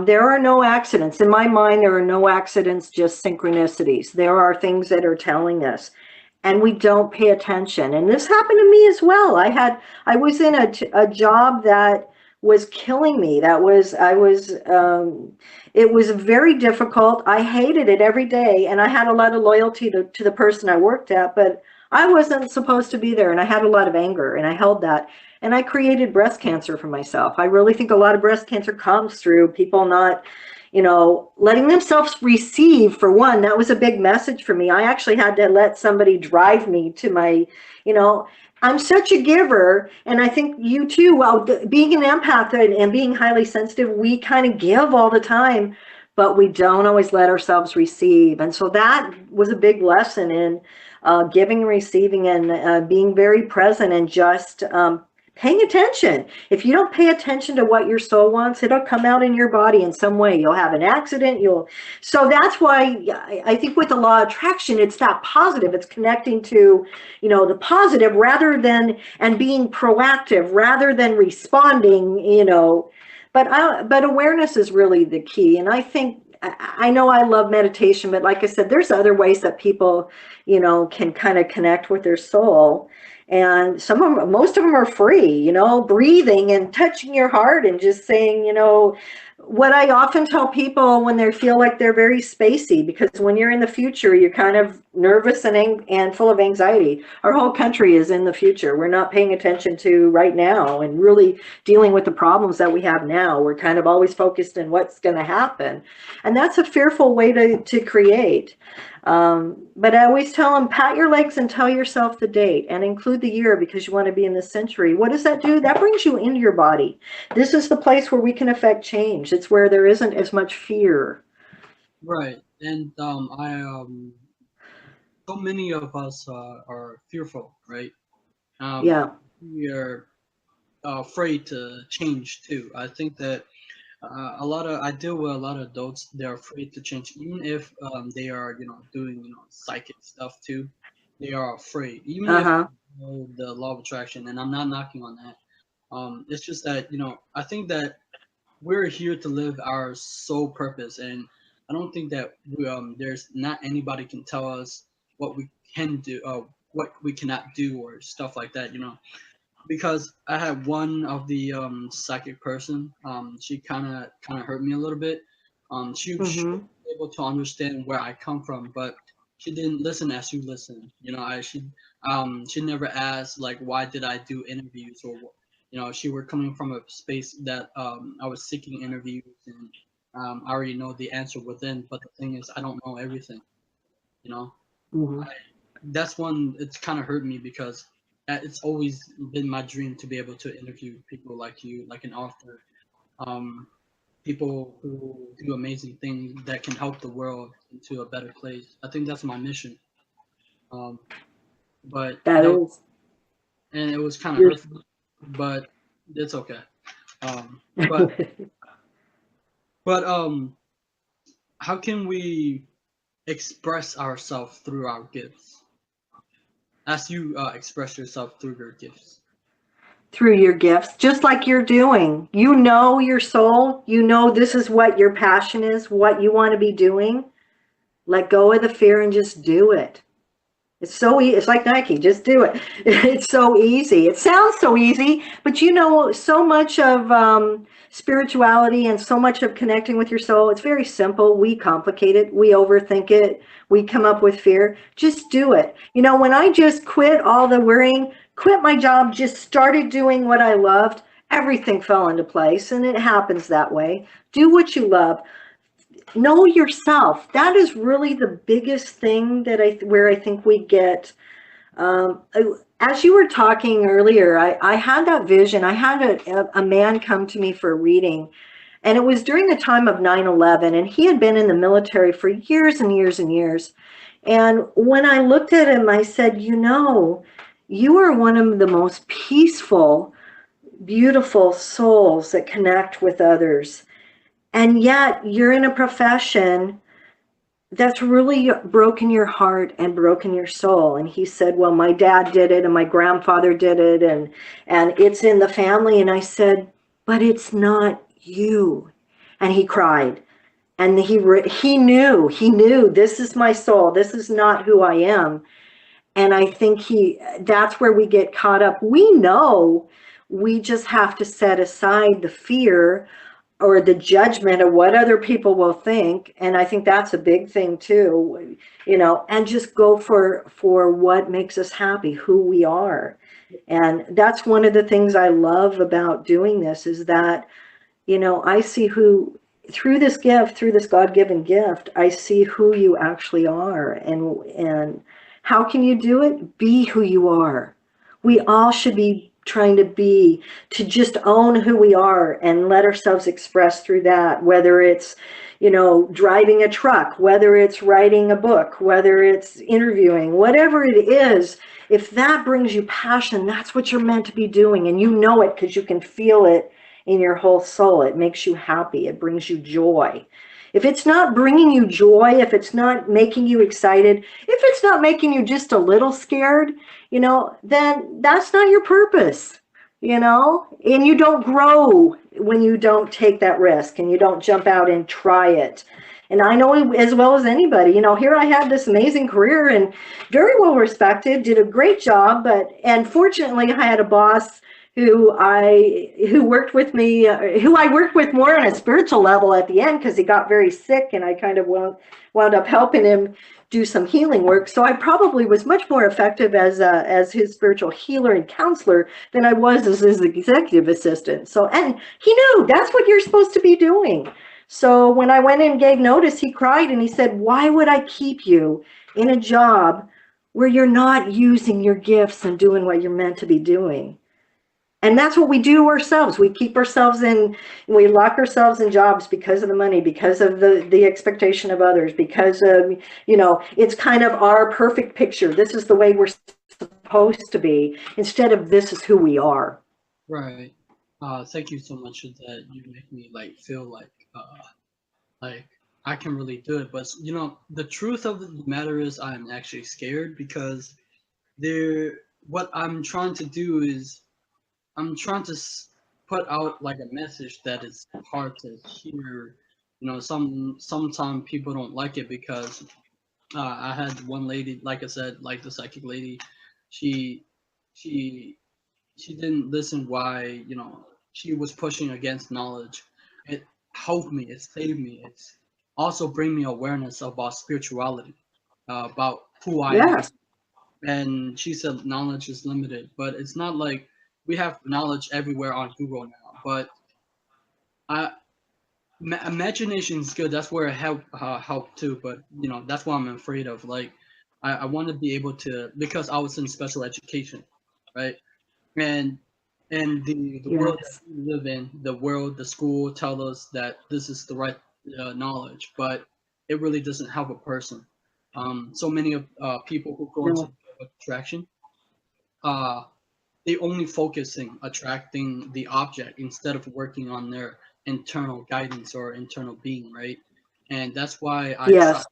There are no accidents. In my mind, there are no accidents, just synchronicities. There are things that are telling us, and we don't pay attention. And this happened to me as well. I was in a job that was killing me. It was very difficult. I hated it every day, and I had a lot of loyalty to the person I worked at, but I wasn't supposed to be there, and I had a lot of anger, and I held that. And I created breast cancer for myself. I really think a lot of breast cancer comes through people not, letting themselves receive. For one, that was a big message for me. I actually had to let somebody drive me to my, I'm such a giver, and I think you too. Well, being an empath and being highly sensitive, we kind of give all the time, but we don't always let ourselves receive. And so that was a big lesson in giving and receiving, and being very present, and just paying attention. If you don't pay attention to what your soul wants, it'll come out in your body in some way. You'll have an accident. So that's why I think with the law of attraction, it's that positive. It's connecting to, the positive and being proactive rather than responding, but awareness is really the key. And I know I love meditation, but like I said, there's other ways that people, can kind of connect with their soul. And most of them are free, breathing and touching your heart and just saying, what I often tell people when they feel like they're very spacey, because when you're in the future, you're kind of nervous and full of anxiety. Our whole country is in the future. We're not paying attention to right now and really dealing with the problems that we have now. We're kind of always focused on what's going to happen. And that's a fearful way to create. But I always tell them, pat your legs and tell yourself the date and include the year, because you want to be in this century. What does that do? That brings you into your body. This is the place where we can affect change. It's where there isn't as much fear. right. And so many of us are fearful, right? Yeah. We are afraid to change too. I think that I deal with a lot of adults. They're afraid to change, even if they are, doing, psychic stuff too. They are afraid, even if Uh-huh. they know the law of attraction. And I'm not knocking on that. It's just that, I think that we're here to live our sole purpose, and I don't think that there's not anybody can tell us what we can do, what we cannot do, or stuff like that. Because I had one of the psychic person. She kind of hurt me a little bit. She was Mm-hmm. able to understand where I come from, but she didn't listen as you listen. She never asked, like, why did I do interviews, or she were coming from a space that I was seeking interviews, and I already know the answer within. But the thing is, I don't know everything. You know, Mm-hmm. that's one. It's kind of hurt me because it's always been my dream to be able to interview people like you, like an author, um, people who do amazing things that can help the world into a better place. I think that's my mission. Um, but That is. and it was kind of You're, hurtful, but it's okay. Um, but but how can we express ourselves through our gifts? As you express yourself through your gifts. through your gifts, just like you're doing. You know your soul, you know this is what your passion is, what you want to be doing. Let go of the fear and just do it. It's so easy. It's like Nike, just do it. It's so easy. It sounds so easy, but you know, so much of spirituality and so much of connecting with your soul, it's very simple. We complicate it. We overthink it. We come up with fear. Just do it. You know, when I just quit all the worrying, quit my job, just started doing what I loved, everything fell into place, and it happens that way. Do what you love. Know yourself. That is really the biggest thing that where I think we get. Um, as you were talking earlier, I had that vision. I had a man come to me for a reading, and it was during the time of 9/11, and he had been in the military for years and years and years. And when I looked at him, I said, you know, you are one of the most peaceful, beautiful souls that connect with others. And yet you're in a profession that's really broken your heart and broken your soul. And he said, well, my dad did it and my grandfather did it, and it's in the family. And I said, but it's not you. And he cried. And he knew this is my soul. This is not who I am. And I think that's where we get caught up. We know, we just have to set aside the fear or the judgment of what other people will think. And I think that's a big thing too, you know, and just go for what makes us happy, who we are. And that's one of the things I love about doing this, is that, you know, I see through this gift, through this God-given gift, I see who you actually are. And how can you do it? Be who you are. We all should be trying to just own who we are and let ourselves express through that, whether it's, you know, driving a truck, whether it's writing a book, whether it's interviewing, whatever it is. If that brings you passion, that's what you're meant to be doing. And you know it because you can feel it in your whole soul. It makes you happy. It brings you joy. If it's not bringing you joy, if it's not making you excited, if it's not making you just a little scared, you know, then that's not your purpose, you know, and you don't grow when you don't take that risk and you don't jump out and try it. And I know as well as anybody, you know, here I had this amazing career and very well respected, did a great job, and fortunately I had a boss who worked with me, who I worked with more on a spiritual level at the end, because he got very sick and I kind of wound up helping him do some healing work. So I probably was much more effective as his spiritual healer and counselor than I was as his executive assistant. So, and he knew that's what you're supposed to be doing. So when I went in and gave notice, he cried and he said, why would I keep you in a job where you're not using your gifts and doing what you're meant to be doing? And that's what we do ourselves. We keep ourselves we lock ourselves in jobs because of the money, because of the expectation of others, because of, you know, it's kind of our perfect picture. This is the way we're supposed to be, instead of this is who we are. Right. Thank you so much for that. You make me feel like I can really do it. But you know, the truth of the matter is I'm actually scared, because what I'm trying to do is I'm trying to put out like a message that is hard to hear. You know, sometimes people don't like it, because I had one lady, like I said, like the psychic lady, she she she didn't listen why, you know, she was pushing against knowledge. It helped me, it saved me, it's also bring me awareness about spirituality, about who I am. Yes. And she said knowledge is limited, but it's not like we have knowledge everywhere on Google now. But I, imagination is good. That's where it help too. But you know, that's what I'm afraid of. Like, I want to be able to, because I was in special education, right? And the world that Yes. we live in, the school tell us that this is the right knowledge, but it really doesn't help a person. So many of people who go into No. attraction, uh, they only focusing attracting the object instead of working on their internal guidance or internal being, right? And that's why I try Yes.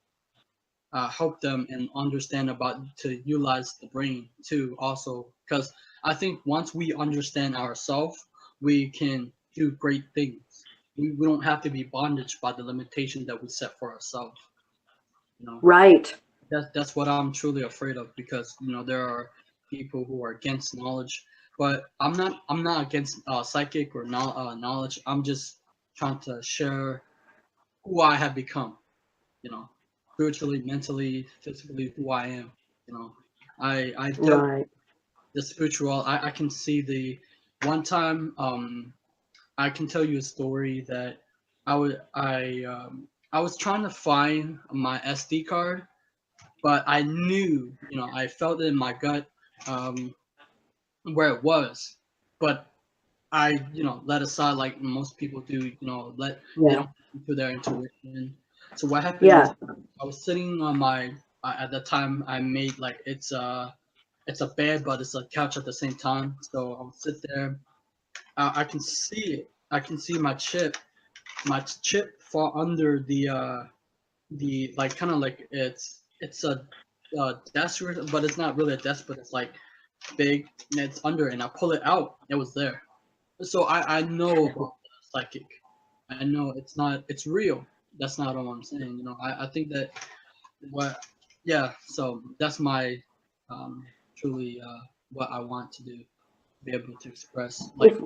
help them and understand about to utilize the brain too, also, because I think once we understand ourselves, we can do great things. We don't have to be bondage by the limitations that we set for ourselves. You know, Right. that's what I'm truly afraid of, because there are people who are against knowledge, but I'm not against psychic or knowledge. I'm just trying to share who I have become. You know, spiritually, mentally, physically, who I am. You know, I dealt Right. the spiritual. I can see the one time. I can tell you a story that I was trying to find my SD card, but I knew, I felt it in my gut, um, where it was, but I, let aside like most people do, they Yeah. don't listen to their intuition. So what happened is Yeah. I was sitting on my, at the time I made like it's a bed, but it's a couch at the same time. So I'll sit there. I can see it. I can see my chip fall under the like kind of like it's a desk, but it's not really a desk, but it's like big and it's under, and I pull it out. It was there. So I know about the psychic. I know it's real. That's not all I'm saying. I think that what yeah. So that's my truly what I want to do. Be able to express like If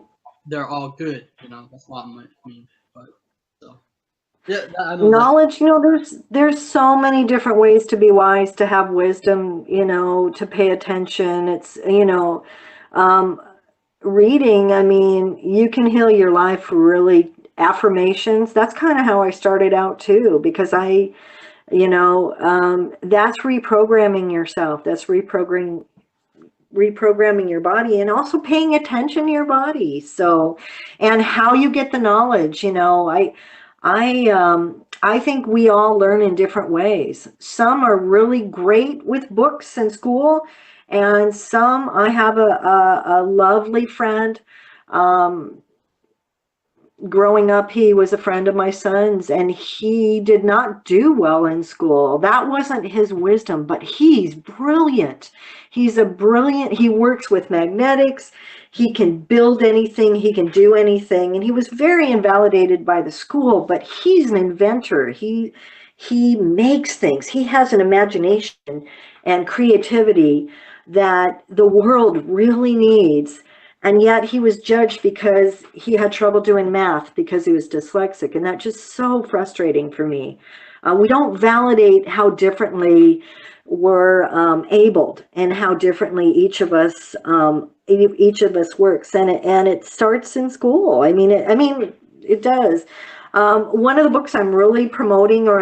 they're all good. That's what I mean. But so yeah, I know that. knowledge, there's so many different ways to be wise, to have wisdom, to pay attention. It's, um, reading, I mean, you can heal your life really. Affirmations, that's kind of how I started out too, because that's reprogramming yourself. That's reprogramming your body, and also paying attention to your body. So, and how you get the knowledge, I think we all learn in different ways. Some are really great with books in school, and some, I have a lovely friend. um, Growing up, he was a friend of my son's, and he did not do well in school. That wasn't his wisdom, but he's brilliant. He works with magnetics. He can build anything, he can do anything. And he was very invalidated by the school, but he's an inventor. He makes things. He has an imagination and creativity that the world really needs. And yet he was judged because he had trouble doing math because he was dyslexic. And that's just so frustrating for me. We don't validate how differently we're abled, and how differently each of us works. And it starts in school. It does. One of the books I'm really promoting, or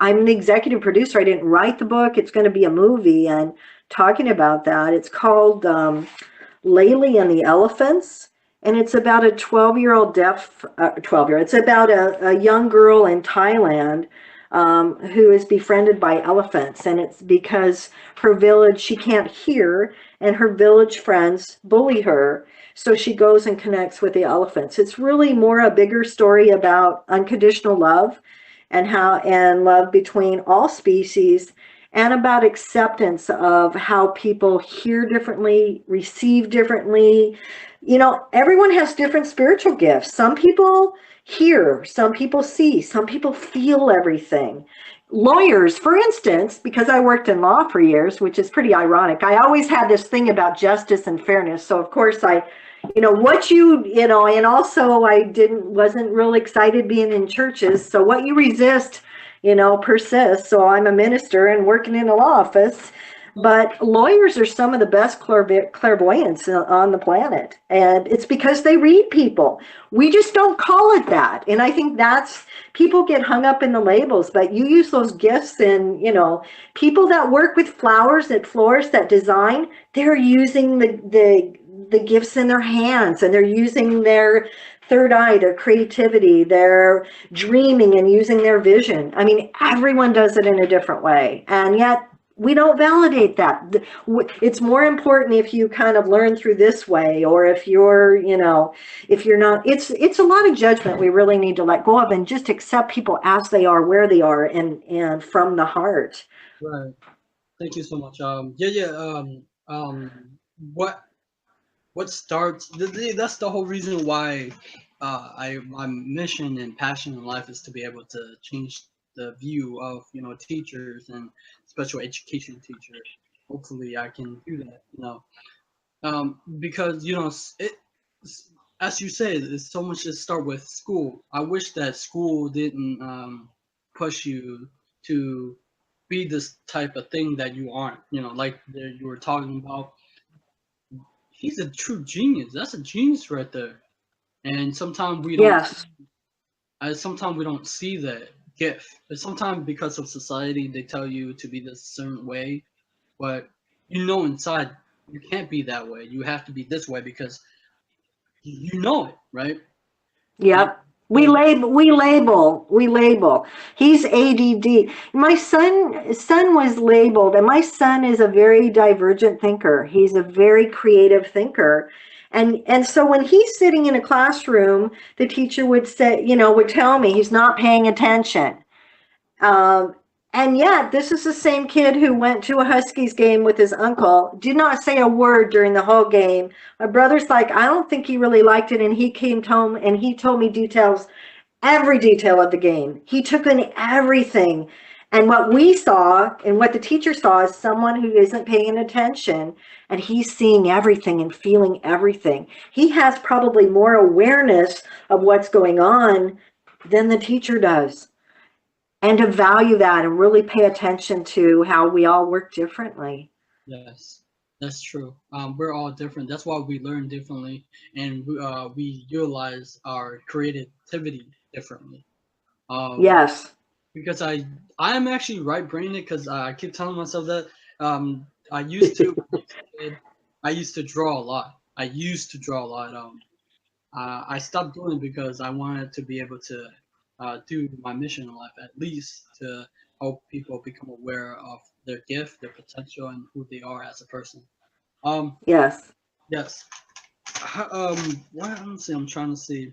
I'm an executive producer. I didn't write the book. It's going to be a movie, and talking about that. It's called Layli and the Elephants, and it's about a 12-year-old deaf 12-year-old. It's about a young girl in Thailand who is befriended by elephants, and it's because her village, she can't hear, and her village friends bully her. So she goes and connects with the elephants. It's really more a bigger story about unconditional love, and love between all species, and about acceptance of how people hear differently, receive differently. Everyone has different spiritual gifts. Some people hear, some people see, some people feel everything. Lawyers, for instance, because I worked in law for years, which is pretty ironic. I always had this thing about justice and fairness. So of course and also I wasn't real excited being in churches. So what you resist, persists. So I'm a minister and working in a law office. But lawyers are some of the best clairvoyants on the planet. And it's because they read people. We just don't call it that. And I think people get hung up in the labels, but you use those gifts. And, people that work with flowers, that design, they're using the gifts in their hands, and they're using their third eye, their creativity, their dreaming, and using their vision. I mean, everyone does it in a different way. And yet we don't validate that. It's more important if you kind of learn through this way, or if you're not, it's a lot of judgment we really need to let go of, and just accept people as they are, where they are, and from the heart. Right. Thank you so much. Yeah, yeah. What? what starts that's the whole reason why my mission and passion in life is to be able to change the view of teachers and special education teachers. Hopefully I can do that, because as you say, there's so much to start with school. I wish that school didn't push you to be this type of thing that you aren't, like you were talking about. He's a true genius. That's a genius right there. And Yes. sometimes we don't see that gift. But sometimes because of society, they tell you to be this certain way, but inside you can't be that way. You have to be this way because you know it, right? And Yep. so We label. He's ADD. My son was labeled, and my son is a very divergent thinker. He's a very creative thinker. And so when he's sitting in a classroom, the teacher would say, would tell me he's not paying attention. Um, and yet, this is the same kid who went to a Huskies game with his uncle, did not say a word during the whole game. My brother's like, I don't think he really liked it. And he came home and he told me every detail of the game. He took in everything. And what we saw and what the teacher saw is someone who isn't paying attention, and he's seeing everything and feeling everything. He has probably more awareness of what's going on than the teacher does. And to value that and really pay attention to how we all work differently. yes, that's true. We're all different. That's why we learn differently, and we utilize our creativity differently. Um, Yes. because I'm actually right-brained because I keep telling myself that. I used to when I was a kid, I used to draw a lot. I used to draw a lot. I stopped doing it because I wanted to be able to do my mission in life, at least to help people become aware of their gift, their potential, and who they are as a person. Um, Yes. yes. What I'm saying, I'm trying to see.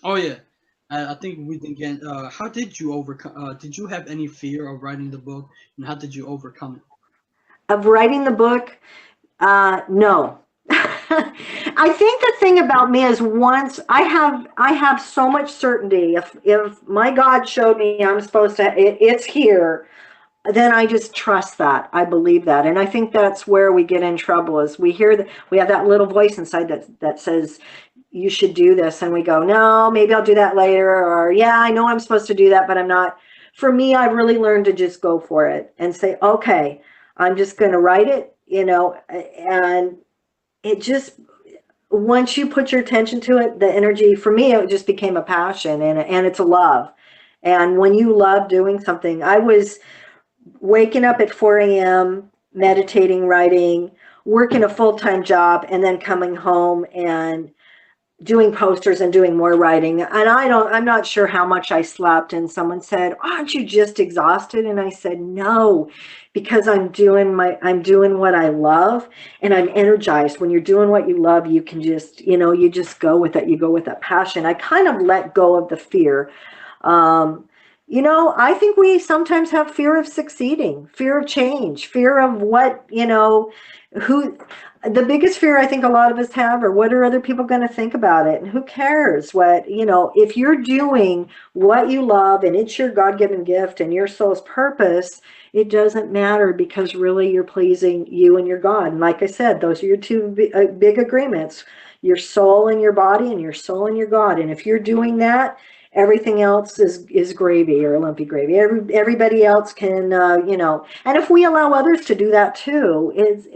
Oh yeah, I think we can get. How did you overcome? Did you have any fear of writing the book, and how did you overcome it? Of writing the book, no. I think the thing about me is once I have so much certainty. If my God showed me I'm supposed to, it's here, then I just trust that. I believe that. And I think that's where we get in trouble is we hear that we have that little voice inside that says, you should do this. And we go, no, maybe I'll do that later. Or, yeah, I know I'm supposed to do that, but I'm not. For me, I've really learned to just go for it and say, okay, I'm just going to write it, and it just, once you put your attention to it, the energy, for me, it just became a passion, and it's a love. And when you love doing something, I was waking up at 4 a.m., meditating, writing, working a full-time job, and then coming home and doing posters and doing more writing. And I'm not sure how much I slept. And someone said, aren't you just exhausted? And I said, no, because I'm doing what I love, and I'm energized. When you're doing what you love, you can just, you just go with it. You go with that passion. I kind of let go of the fear. I think we sometimes have fear of succeeding, fear of change, fear of what, who, the biggest fear I think a lot of us have, or what are other people going to think about it? And who cares what, if you're doing what you love and it's your God-given gift and your soul's purpose, it doesn't matter, because really you're pleasing you and your God. And like I said, those are your two big agreements, your soul and your body, and your soul and your God. And if you're doing that, everything else is gravy, or lumpy gravy. Everybody else can, and if we allow others to do that too, is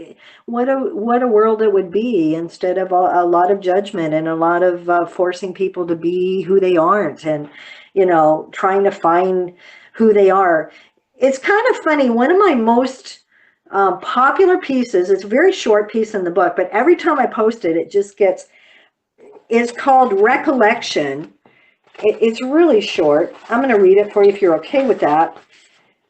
what a world it would be, instead of a lot of judgment and a lot of forcing people to be who they aren't, and trying to find who they are. It's kind of funny. One of my most popular pieces, it's a very short piece in the book, but every time I post it, it just gets, it's called Recollection. It's really short. I'm going to read it for you if you're okay with that.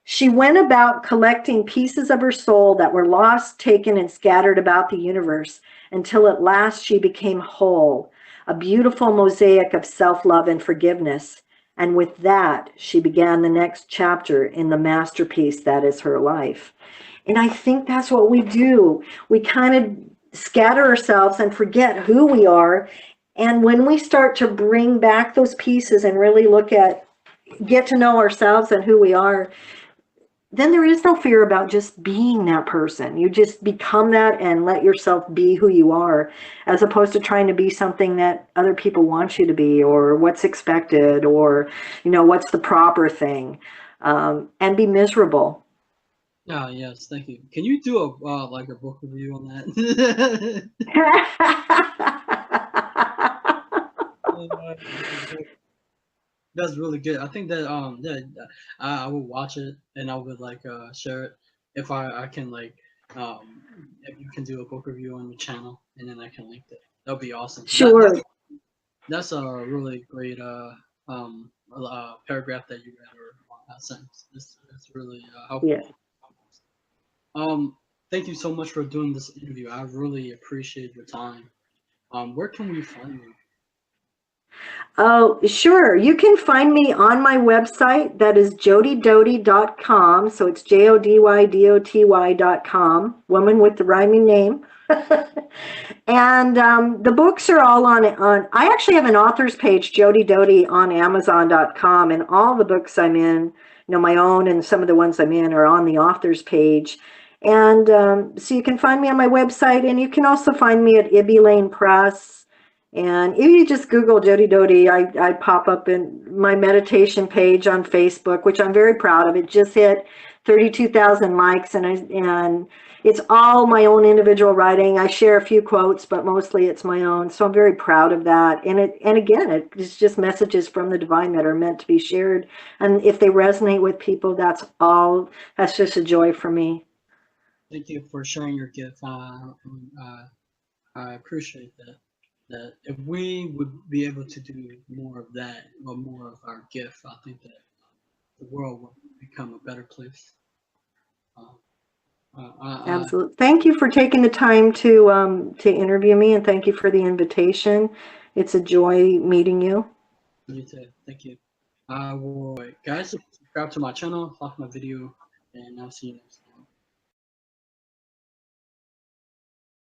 She went about collecting pieces of her soul that were lost, taken, and scattered about the universe, until at last she became whole, a beautiful mosaic of self-love and forgiveness. And with that, she began the next chapter in the masterpiece that is her life. And I think that's what we do. We kind of scatter ourselves and forget who we are. And when we start to bring back those pieces and really get to know ourselves and who we are, then there is no fear about just being that person. You just become that and let yourself be who you are, as opposed to trying to be something that other people want you to be, or what's expected, or, what's the proper thing, and be miserable. Ah, yes, thank you. Can you do a like a book review on that? That's really good. I think that I will watch it and I would like share it if I can like if you can do a book review on your channel and then I can link it. That'll be awesome. Sure. That's a really great paragraph that you read or sentence. It's really helpful. Yeah. Thank you so much for doing this interview. I really appreciate your time. Where can we find you? Oh, sure. You can find me on my website. That is jodydoty.com. So it's JODYDOTY.com. Woman with the rhyming name. And the books are all on. I actually have an author's page, Jody Doty, on Amazon.com, and all the books I'm in, my own and some of the ones I'm in, are on the author's page. And so you can find me on my website, and you can also find me at Ibby Lane Press. And if you just Google Jody Doty, I pop up in my meditation page on Facebook, which I'm very proud of. It just hit 32,000 likes, and it's all my own individual writing. I share a few quotes, but mostly it's my own. So I'm very proud of that. And again, it's just messages from the divine that are meant to be shared. And if they resonate with people, that's just a joy for me. Thank you for sharing your gift. I appreciate that. That if we would be able to do more of that, or more of our gift, I think that the world will become a better place. Absolutely. Thank you for taking the time to interview me, and thank you for the invitation. It's a joy meeting you. You too. Thank you. I will, guys, subscribe to my channel, like my video, and I'll see you next time.